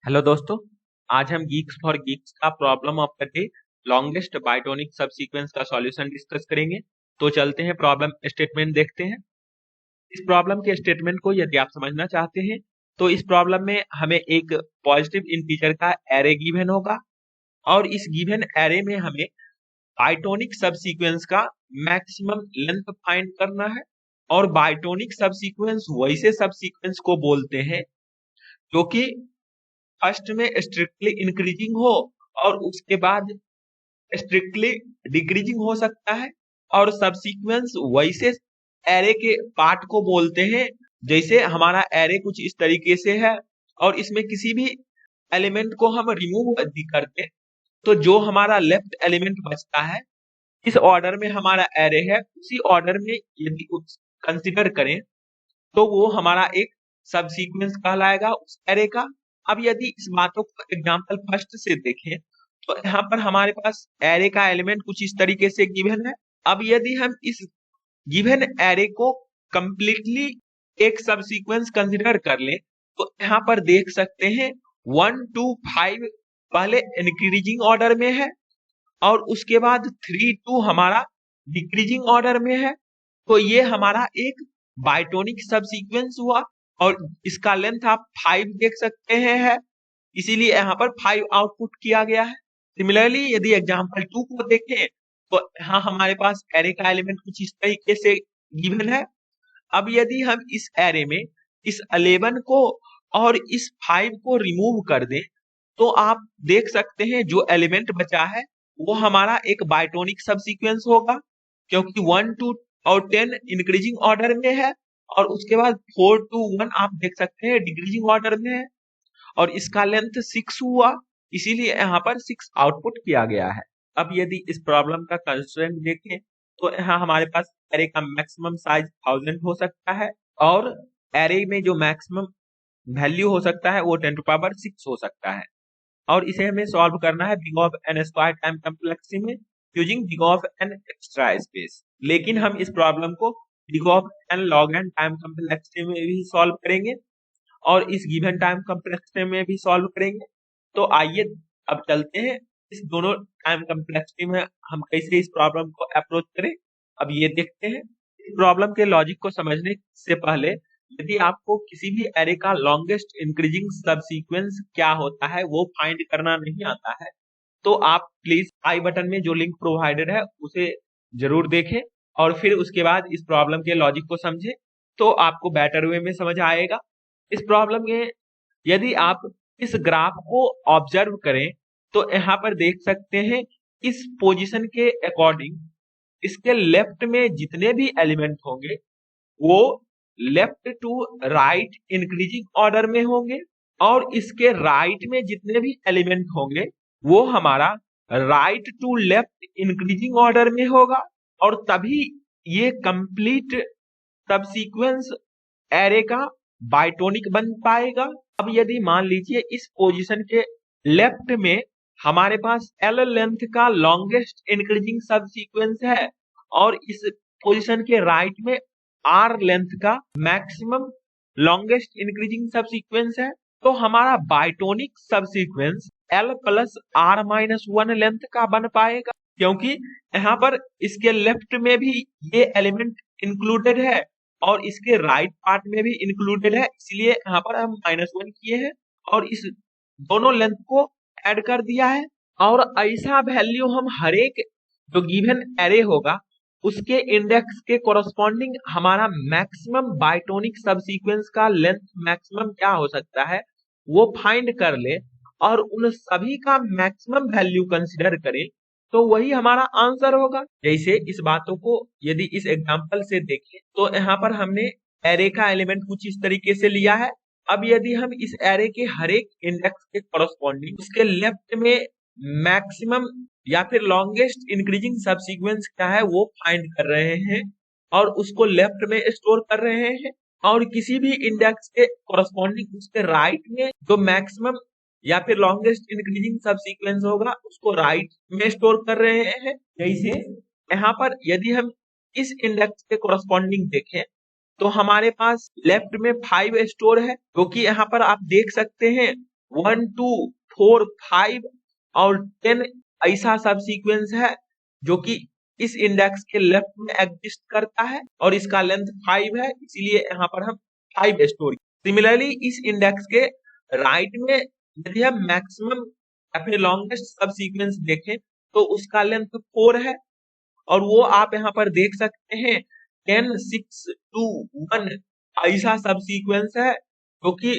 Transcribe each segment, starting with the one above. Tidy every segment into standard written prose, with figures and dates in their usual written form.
Hello दोस्तों। आज हम गीक्स फॉर गीक्स का problem of the day longest bitonic subsequence का सॉल्यूशन डिस्कस करेंगे। तो चलते हैं, प्रॉब्लम स्टेटमेंट देखते हैं। इस प्रॉब्लम के स्टेटमेंट को यदि आप समझना चाहते हैं तो इस प्रॉब्लम में हमें एक पॉजिटिव इंटीजर का एरे गिवन होगा और इस गिवन एरे में हमें बाइटोनिक सब सीक्वेंस का मैक्सिमम लेंथ फाइंड करना है। और बाइटोनिक सब सीक्वेंस वैसे सब सीक्वेंस को बोलते हैं जो कि फर्स्ट में स्ट्रिक्टली इंक्रीजिंग हो और उसके बाद स्ट्रिक्टली डिक्रीजिंग हो सकता है। और सबसीक्वेंस वैसे एरे के पार्ट को बोलते हैं जैसे हमारा एरे कुछ इस तरीके से है और इसमें किसी भी एलिमेंट को हम रिमूव यदि करते हैं तो जो हमारा लेफ्ट एलिमेंट बचता है, इस ऑर्डर में हमारा एरे है उसी ऑर्डर में यदि कंसिडर करें तो वो हमारा एक सब सीक्वेंस कहलाएगा उस एरे का। अब यदि इस बातों को एग्जांपल फर्स्ट से देखें तो यहाँ पर हमारे पास एरे का एलिमेंट कुछ इस तरीके से गिवन है। अब यदि हम इस गिवन एरे को कंप्लीटली एक सब सीक्वेंस कंसिडर कर लें तो यहाँ पर देख सकते हैं 1 2 5 पहले इंक्रीजिंग ऑर्डर में है और उसके बाद 3 2 हमारा डिक्रीजिंग ऑर्डर में है। तो ये हमारा एक बाइटोनिक सब सीक्वेंस हुआ और इसका लेंथ आप 5 देख सकते हैं है, इसीलिए यहाँ पर 5 आउटपुट किया गया है। सिमिलरली यदि एग्जांपल 2 को देखें तो यहाँ हमारे पास एरे का एलिमेंट कुछ इस तरीके से गिवन है। अब यदि हम इस एरे में इस 11 को और इस 5 को रिमूव कर दें तो आप देख सकते हैं जो एलिमेंट बचा है वो हमारा एक बाइटोनिक सब सीक्वेंस होगा, क्योंकि 1 2 और 10 इंक्रीजिंग ऑर्डर में है और उसके बाद 4 2 1 आप देख सकते हैं डिक्रीजिंग ऑर्डर में है और इसका लेंथ 6 हुआ, इसीलिए यहाँ पर 6 आउटपुट किया गया है। अब यदि इस प्रॉब्लम का कंस्ट्रेंट देखें तो यहाँ हमारे पास एरे का मैक्सिमम साइज 1000 हो सकता है और एरे में जो मैक्सिमम वैल्यू हो सकता है वो 10⁶ हो सकता है और इसे हमें सॉल्व करना है big of n square time complexity में using big of n extra space. लेकिन हम इस प्रॉब्लम को big of n log n time complexity में भी सॉल्व करेंगे और इस गिवन टाइम कॉम्प्लेक्सिटी में भी सॉल्व करेंगे। तो आइए अब चलते हैं इस दोनों टाइम कॉम्प्लेक्सिटी में हम कैसे इस प्रॉब्लम को अप्रोच करें। अब ये देखते हैं। इस प्रॉब्लम के लॉजिक को समझने से पहले यदि आपको किसी भी एरे का लॉन्गेस्ट इंक्रीजिंग सब सीक्वेंस क्या होता है वो फाइंड करना नहीं आता है तो आप प्लीज आई बटन में जो लिंक प्रोवाइडेड है उसे जरूर देखें और फिर उसके बाद इस प्रॉब्लम के लॉजिक को समझें तो आपको बेटर वे में समझ आएगा। इस प्रॉब्लम में यदि आप इस ग्राफ को ऑब्जर्व करें तो यहाँ पर देख सकते हैं इस पोजीशन के अकॉर्डिंग इसके लेफ्ट में जितने भी एलिमेंट होंगे वो left to right increasing order में होंगे और इसके राइट में जितने भी एलिमेंट होंगे वो हमारा right to left increasing order में होगा और तभी ये कंप्लीट सब सीक्वेंस एरे का बाइटोनिक बन पाएगा। अब यदि मान लीजिए इस पोजीशन के लेफ्ट में हमारे पास L लेंथ का लॉन्गेस्ट इंक्रीजिंग सब सीक्वेंस है और इस पोजीशन के राइट में R लेंथ का मैक्सिमम लॉन्गेस्ट इंक्रीजिंग सब सीक्वेंस है, तो हमारा बाइटोनिक सब sequence L plus R minus 1 length का बन पाएगा, क्योंकि यहाँ पर इसके लेफ्ट में भी ये एलिमेंट इंक्लूडेड है और इसके राइट पार्ट में भी इंक्लूडेड है, इसलिए यहाँ पर हम -1 किए हैं और इस दोनों लेंथ को ऐड कर दिया है। और ऐसा वैल्यू हम हर एक जो गिवन एरे होगा उसके इंडेक्स के कोरस्पॉन्डिंग हमारा मैक्सिमम बाइटोनिक सब सीक्वेंस का लेंथ मैक्सिमम क्या हो सकता है वो फाइंड कर ले और उन सभी का मैक्सिमम वैल्यू कंसिडर करें तो वही हमारा आंसर होगा। जैसे इस बातों को यदि इस एग्जांपल से देखें तो यहाँ पर हमने एरे का एलिमेंट कुछ इस तरीके से लिया है। अब यदि हम इस एरे के हर एक इंडेक्स के कोरस्पॉन्डिंग उसके लेफ्ट में मैक्सिमम या फिर लॉन्गेस्ट इंक्रीजिंग सब सीक्वेंस क्या है वो फाइंड कर रहे हैं और उसको लेफ्ट में स्टोर कर रहे हैं और किसी भी इंडेक्स के कोरस्पॉन्डिंग उसके राइट में जो मैक्सिमम या फिर लॉन्गेस्ट इंक्रीजिंग सब सीक्वेंस होगा उसको राइट में स्टोर कर रहे हैं। जैसे यहाँ पर यदि हम इस इंडेक्स के कोरस्पॉन्डिंग देखें तो हमारे पास लेफ्ट में 5 स्टोर है, क्योंकि यहाँ पर आप देख सकते हैं 1 2 4 5 और 10 ऐसा सब सीक्वेंस है जो कि इस इंडेक्स के लेफ्ट में एग्जिस्ट करता है और इसका लेंथ 5 है, इसीलिए यहाँ पर हम 5 स्टोर। सिमिलरली इस इंडेक्स के राइट में यदि हम मैक्सिमम या फिर लॉन्गेस्ट सब सीक्वेंस देखें तो उसका लेंथ 4 है और वो आप यहाँ पर देख सकते हैं 10 6 2 1 ऐसा सब सीक्वेंस है जो कि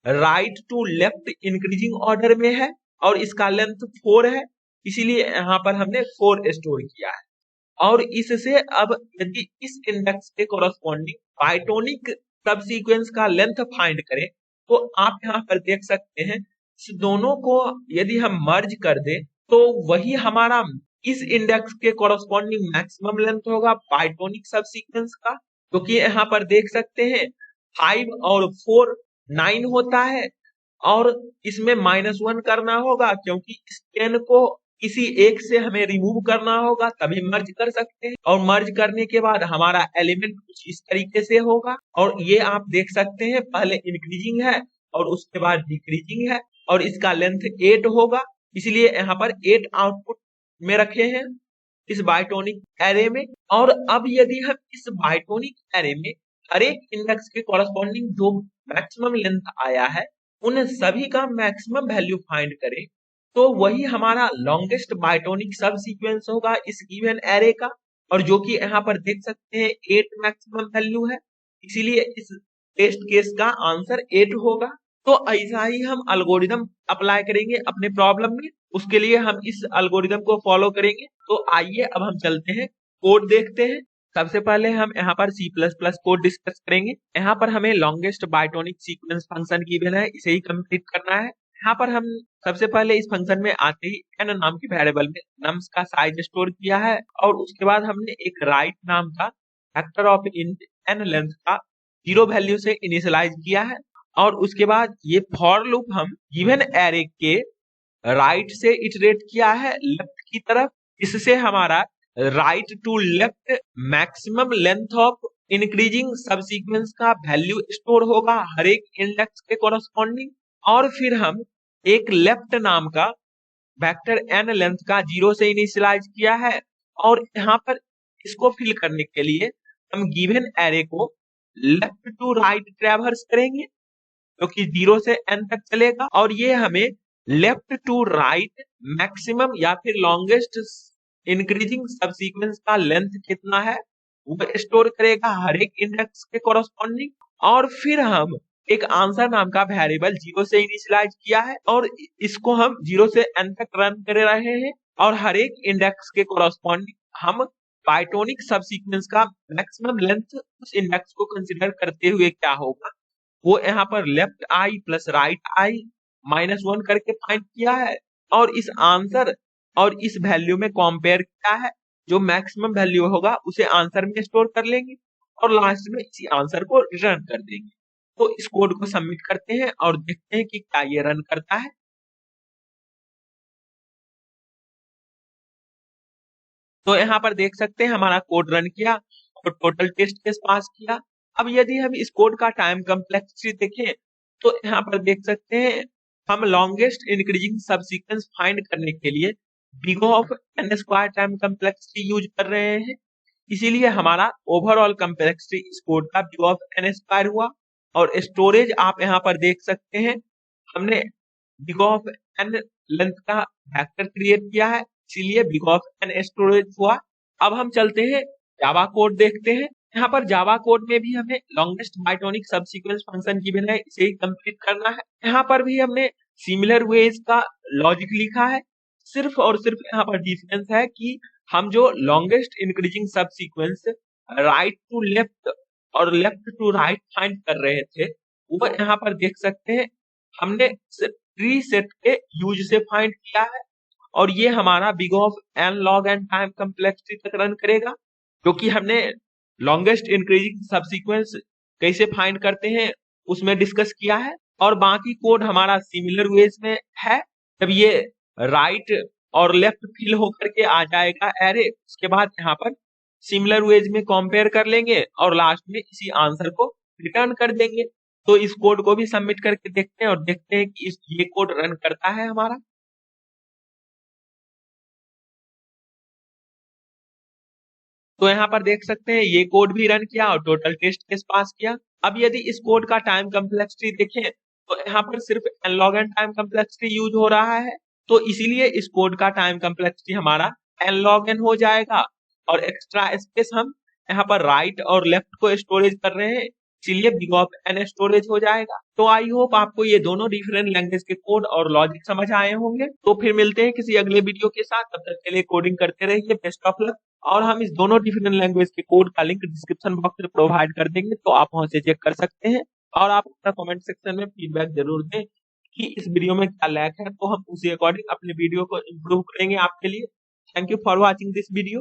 right to left increasing order में है और इसका लेंथ 4 है, इसीलिए यहाँ पर हमने 4 स्टोर किया है। और इससे अब यदि इस इंडेक्स के कोरस्पॉन्डिंग बाइटोनिक सब सीक्वेंस का लेंथ फाइंड करें तो आप यहाँ पर देख सकते हैं इस दोनों को यदि हम मर्ज कर दें तो वही हमारा इस इंडेक्स के कोरस्पॉन्डिंग मैक्सिमम लेंथ होगा बाइटोनिक सब सीक्वेंस का, क्योंकि यहाँ पर देख सकते हैं 5 और 4 9 होता है और इसमें -1 करना होगा क्योंकि इस 10 को किसी एक से हमें रिमूव करना होगा तभी मर्ज कर सकते हैं और मर्ज करने के बाद हमारा एलिमेंट कुछ इस तरीके से होगा और ये आप देख सकते हैं पहले इंक्रीजिंग है और उसके बाद डिक्रीजिंग है और इसका लेंथ 8 होगा, इसलिए यहाँ पर 8 आउटपुट में रखे हैं इस बाइटोनिक एरे में। और अब यदि हम इस बाइटोनिक एरे में हर एक इंडेक्स के कॉरस्पॉन्डिंग जो मैक्सिमम लेंथ आया है उन सभी का मैक्सिमम वैल्यू फाइंड करें तो वही हमारा लॉन्गेस्ट बाइटोनिक सब सीक्वेंस होगा इस गिवन एरे का, और जो कि यहाँ पर देख सकते हैं 8 मैक्सिमम वैल्यू है, इसीलिए इस टेस्ट केस का आंसर 8 होगा। तो ऐसा ही हम एल्गोरिदम अप्लाई करेंगे अपने प्रॉब्लम में, उसके लिए हम इस एल्गोरिदम को फॉलो करेंगे। तो आइए अब हम चलते हैं कोड देखते हैं। सबसे पहले हम यहाँ पर C++ कोड डिस्कस करेंगे। यहाँ पर हमें लॉन्गेस्ट बाइटोनिक सीक्वेंस फंक्शन गिवन है, इसे ही कंप्लीट करना है। यहाँ पर हम सबसे पहले इस फंक्शन में आते ही n नाम के वेरिएबल में नम्स का साइज स्टोर किया है और उसके बाद हमने एक राइट नाम का factor of int n length का 0 वैल्यू से इनिशियलाइज किया है और उसके बाद ये फॉर लूप हम गिवन एरे के राइट से इटरेट किया है लेफ्ट की तरफ, इससे हमारा right to left maximum length of increasing subsequence का वैल्यू स्टोर होगा हर एक इंडेक्स के कोरस्पॉन्डिंग। और फिर हम एक लेफ्ट नाम का वेक्टर n लेंथ का 0 से इनिशियलाइज किया है और यहाँ पर इसको फिल करने के लिए हम गिवन एरे को लेफ्ट टू राइट ट्रैवर्स करेंगे जो कि 0 से n तक चलेगा और ये हमें लेफ्ट टू राइट मैक्सिमम या फिर लॉन्गेस्ट इंक्रीजिंग सब सीक्वेंस का लेंथ कितना है वो स्टोर करेगा हर एक इंडेक्स के कोरस्पॉन्डिंग। और फिर हम एक आंसर नाम का वेरिएबल 0 से इनिशियलाइज किया है और इसको हम 0 से n तक रन कर रहे हैं और हर एक इंडेक्स के कोरस्पॉन्डिंग हम बाइटोनिक सब सीक्वेंस का मैक्सिमम लेंथ उस इंडेक्स को कंसीडर करते हुए क्या होगा वो यहाँ पर left I plus right I -1 करके फाइंड किया है और इस आंसर और इस वैल्यू में कंपेयर किया है, जो मैक्सिमम वैल्यू होगा उसे आंसर में स्टोर कर लेंगे और लास्ट में इसी आंसर को रिटर्न कर देंगे। तो इस कोड को सबमिट करते हैं और देखते हैं कि क्या ये रन करता है। तो यहाँ पर देख सकते हैं हमारा कोड रन किया और टोटल टेस्ट केस पास किया। अब यदि हम इस कोड का टाइम कम्प्लेक्सिटी देखें तो यहाँ पर देख सकते हैं हम लॉन्गेस्ट इंक्रीजिंग सब सीक्वेंस फाइंड करने के लिए big of n square time complexity use कर रहे हैं, इसीलिए हमारा ओवरऑल कम्प्लेक्सिटी इस कोड का बिग ऑफ n स्क्वायर हुआ। और स्टोरेज आप यहाँ पर देख सकते हैं हमने बिग ऑफ n लेंथ का वेक्टर क्रिएट किया है, इसीलिए बिग ऑफ n स्टोरेज हुआ। अब हम चलते हैं जावा कोड देखते हैं। यहाँ पर जावा कोड में भी हमें लॉन्गेस्ट बाइटोनिक सब सीक्वेंस फंक्शन गिवन है, इसे ही कंप्लीट करना है। यहाँ पर भी हमने सिमिलर वेज का लॉजिक लिखा है, सिर्फ और सिर्फ यहाँ पर डिफरेंस है कि हम जो लॉन्गेस्ट इंक्रीजिंग सब सीक्वेंस राइट टू लेफ्ट और लेफ्ट टू राइट फाइंड कर रहे थे वो यहाँ पर देख सकते हैं हमने ट्री सेट के यूज से फाइंड किया है और ये हमारा big of n log n time complexity तक रन करेगा, जो कि हमने लॉन्गेस्ट इंक्रीजिंग सब सीक्वेंस कैसे फाइंड करते हैं उसमें डिस्कस किया है। और बाकी कोड हमारा सिमिलर वेज में है, जब ये राइट और लेफ्ट फिल होकर के आ जाएगा एरे उसके बाद यहाँ पर सिमिलर वेज में कंपेयर कर लेंगे और लास्ट में इसी आंसर को रिटर्न कर देंगे। तो इस कोड को भी सबमिट करके देखते हैं और देखते हैं कि ये कोड रन करता है हमारा। तो यहाँ पर देख सकते हैं ये कोड भी रन किया और टोटल टेस्ट केस पास किया। अब यदि इस कोड का टाइम कम्प्लेक्सिटी देखें तो यहाँ पर सिर्फ nlog n time complexity use हो रहा है, तो इसीलिए इस कोड का टाइम कम्प्लेक्सिटी हमारा nlog n हो जाएगा। और एक्स्ट्रा स्पेस हम यहाँ पर राइट और लेफ्ट को स्टोरेज कर रहे हैं, इसीलिए बिग ऑफ n स्टोरेज हो जाएगा। तो आई होप आपको ये दोनों डिफरेंट लैंग्वेज के कोड और लॉजिक समझ आए होंगे। तो फिर मिलते हैं किसी अगले वीडियो के साथ, तब तक के लिए कोडिंग करते रहिए। Best of luck. और हम इस दोनों डिफरेंट लैंग्वेज के कोड का लिंक डिस्क्रिप्शन बॉक्स में प्रोवाइड कर देंगे, तो आप वहां से चेक कर सकते हैं। और आप अपना कमेंट सेक्शन में फीडबैक जरूर दें कि इस वीडियो में क्या लैक है, तो हम उसी अकॉर्डिंग अपने वीडियो को इम्प्रूव करेंगे आपके लिए। Thank you for watching this video.